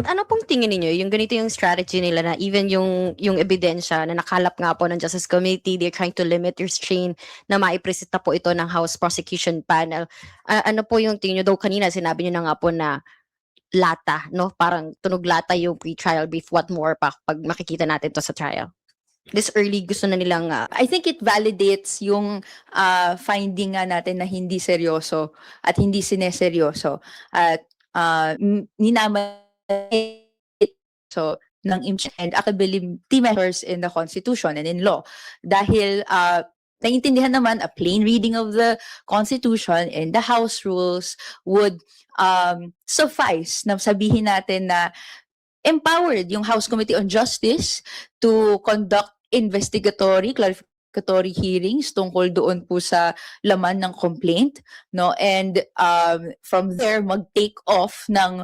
At ano pong tingin ninyo, yung ganito yung strategy nila na even yung ebidensya na nakalap nga po ng Justice Committee, they're trying to limit, restrain na maipresenta po ito ng House Prosecution Panel. Ano po yung tingin nyo? Though kanina sinabi nyo na nga po na lata, no? Parang tunog lata yung pre-trial brief. What more pa pag makikita natin to sa trial? This early, gusto na nilang I think it validates yung finding nga natin na hindi seryoso at hindi sineseryoso at ninaman so ng impeachment and accountability measures in the Constitution and in law. Dahil naiintindihan naman a plain reading of the Constitution and the House rules would suffice na sabihin natin na empowered yung House Committee on Justice to conduct investigatory, clarificatory hearings tungkol doon po sa laman ng complaint, no? And from there, mag-take off ng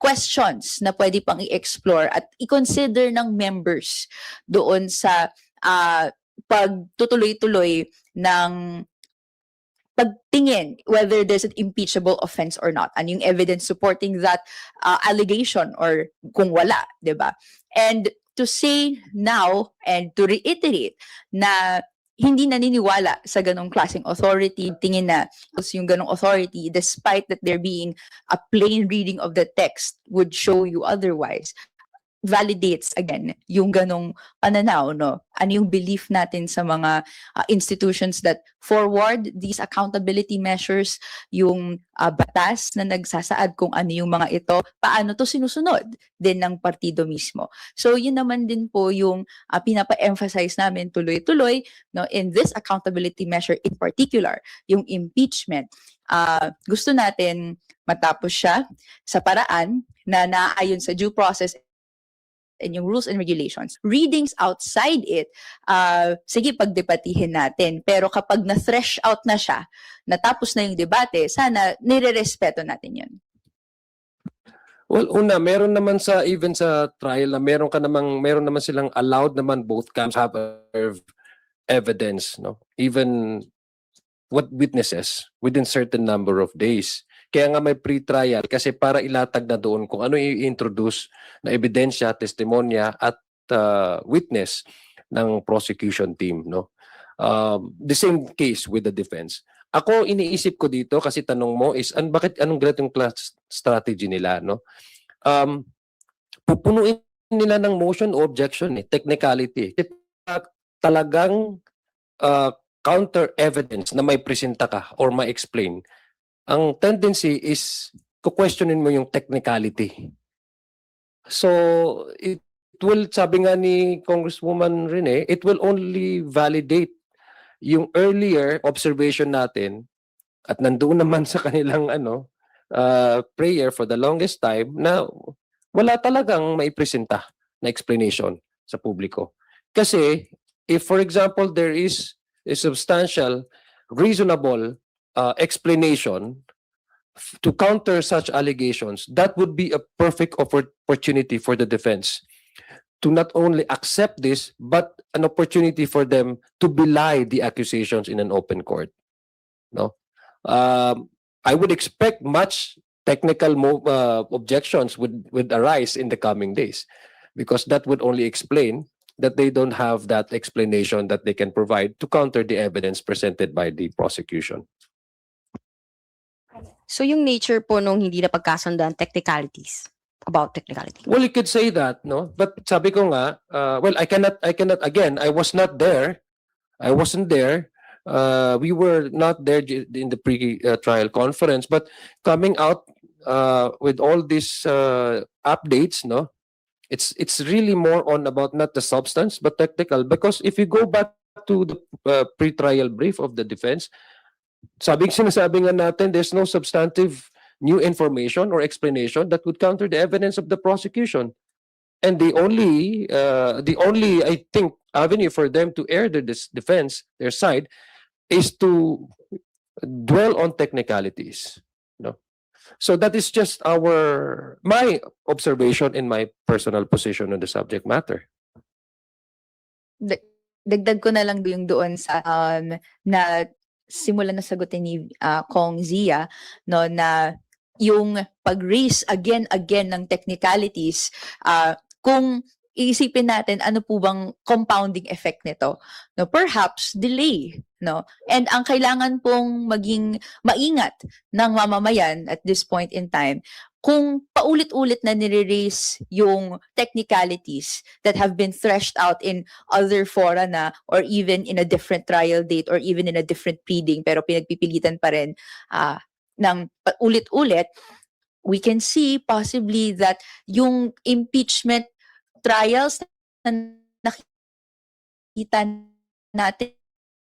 questions na pwede pang i-explore at i-consider ng members doon sa pagtutuloy-tuloy ng pagtingin whether there's an impeachable offense or not. Ano yung evidence supporting that allegation or kung wala, di ba? And to say now and to reiterate na hindi naniniwala sa ganong klaseng authority, tingin na yung ganong authority, despite that there being a plain reading of the text would show you otherwise, validates again yung ganong pananaw, no? Ano yung belief natin sa mga institutions that forward these accountability measures, yung batas na nagsasaad kung ano yung mga ito, paano to sinusunod din ng partido mismo. So yun naman din po yung pinapa-emphasize namin tuloy-tuloy, no, in this accountability measure in particular, yung impeachment. Gusto natin matapos siya sa paraan na naayon sa due process and yung rules and regulations. Readings outside it, sige pagdebatihin natin. Pero kapag na-thresh out na siya, natapos na yung debate, sana nire-respeto natin yun. Well, una, meron naman sa even sa trial na meron naman silang allowed naman both camps have evidence, no? Even what witnesses within certain number of days. Kaya nga may pre-trial kasi para ilatag na doon kung ano i-introduce na ebidensya, testimonya at witness ng prosecution team, no? The same case with the defense. Ako iniisip ko dito kasi tanong mo is bakit anong ganitong class strategy nila, no? Pupunuin nila ng motion o objection, technicality. Talagang counter evidence na may presenta ka or may explain. Ang tendency is questionin mo yung technicality. So it will, sabi nga ni Congresswoman Rene, it will only validate yung earlier observation natin at nandoon naman sa kanilang prayer for the longest time na wala talagang maipresenta na explanation sa publiko. Kasi if for example there is a substantial, reasonable explanation to counter such allegations, that would be a perfect opportunity for the defense to not only accept this, but an opportunity for them to belie the accusations in an open court. No, I would expect much technical objections would arise in the coming days, because that would only explain that they don't have that explanation that they can provide to counter the evidence presented by the prosecution. So yung nature po nung hindi na pagkasundan, technicalities, about technicality. Well, you could say that, no? But sabi ko nga, well, I cannot, again, I was not there. I wasn't there. We were not there in the pre-trial conference, but coming out with all these updates, no? It's really more on about not the substance, but technical. Because if you go back to the pre-trial brief of the defense, sinasabi nga natin, there's no substantive new information or explanation that would counter the evidence of the prosecution. And the only, I think, avenue for them to air their defense, their side, is to dwell on technicalities. No? So that is just my observation and my personal position on the subject matter. Dagdag ko na lang yung doon sa na simulan na sagutin ni Kong Zia, no, na yung pag-raise again ng technicalities, kung iisipin natin ano po bang compounding effect nito, no, perhaps delay, no, and ang kailangan pong maging maingat ng mamamayan at this point in time, kung paulit-ulit na nire-raise yung technicalities that have been threshed out in other fora na, or even in a different trial date, or even in a different pleading, pero pinagpipilitan pa rin ng ulit-ulit, we can see possibly that yung impeachment trials na nakita natin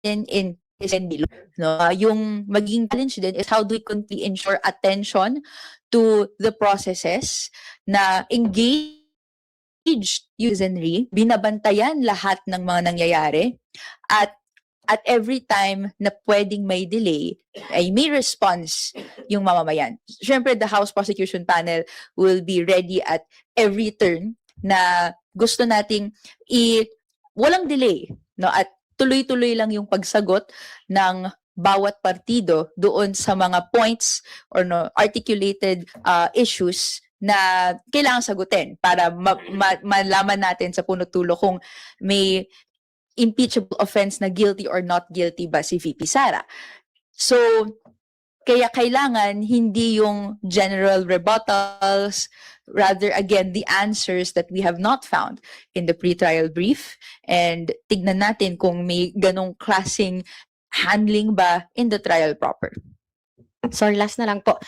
in below, no, yung maging challenge din is how do we continue ensure attention to the processes, na engaged citizenry, binabantayan lahat ng mga nangyayari, at every time na pwedeng may delay, ay may response yung mamamayan. Siyempre, the House Prosecution Panel will be ready at every turn na gusto nating walang delay, no, at tuloy-tuloy lang yung pagsagot ng bawat partido doon sa mga points or no articulated issues na kailangan sagutin para malaman natin sa punot dulo kung may impeachable offense na guilty or not guilty ba si VP Sara. So, kaya kailangan hindi yung general rebuttals, rather again the answers that we have not found in the pre-trial brief, and tignan natin kung may ganong klaseng handling ba in the trial proper. Sorry, last na lang po.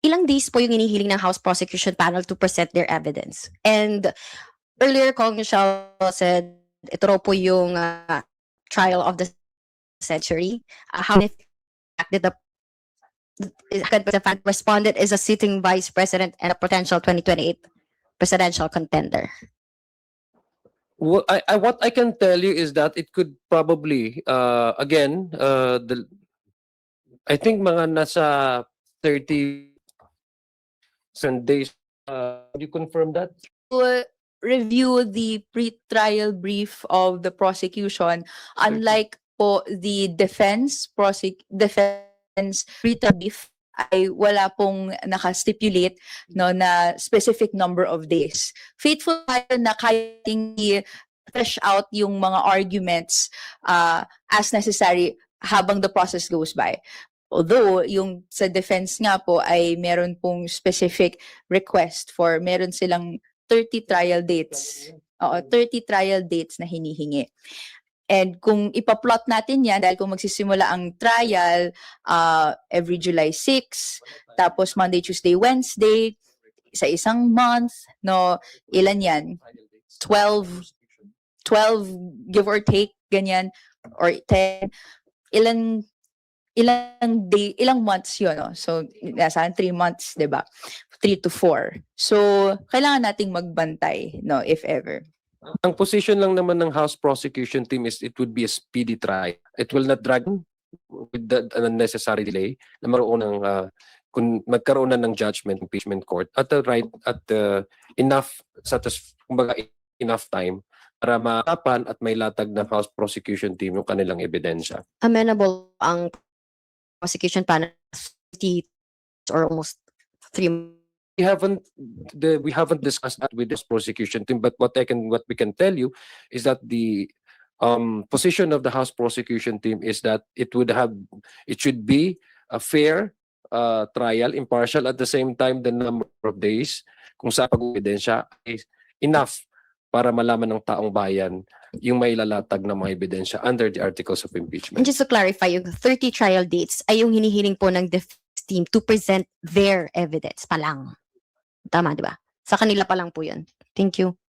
Ilang days po yung inihiling ng House Prosecution Panel to present their evidence? And earlier, Kong Michelle said, ito raw po yung trial of the century. How did the fact respondent is a sitting vice president and a potential 2028 presidential contender? What I can tell you is that it could probably I think mga nasa 30 days. Do you confirm that? To review the pre-trial brief of the prosecution, unlike po the defense pre-trial brief, ay wala pong naka-stipulate, no, na specific number of days. Faithful tayo na kayang i-flesh out yung mga arguments as necessary habang the process goes by. Although, yung sa defense nga po ay meron pong specific request for, meron silang 30 trial dates. 30 trial dates na hinihingi. And kung ipa-plot natin yan, dahil kung magsisimula ang trial every July 6, tapos Monday, Tuesday, Wednesday, sa isang month, no, ilan yan? 12 give or take, ganyan, or 10, ilang months yun, no? So, nasa 3 months, di ba? 3 to 4. So, kailangan nating magbantay, no, if ever. Ang position lang naman ng House Prosecution Team is it would be a speedy trial. It will not drag with the unnecessary delay na kung magkaroon na ng judgment impeachment court at enough time para makapan at may latag ng House Prosecution Team yung kanilang ebidensya. Amenable ang prosecution panel 50 or almost 3 We haven't discussed that with this prosecution team, but what we can tell you is that the position of the House Prosecution Team is that it should be a fair trial, impartial, at the same time the number of days kung sa pag-ebidensya is enough para malaman ng taong bayan yung may lalatag na mga ebidensya under the articles of impeachment. And just to clarify, yung 30 trial dates ay yung hinihiling po ng defense team to present their evidence pa lang. Tama, di ba? Sa kanila pa lang po yun. Thank you.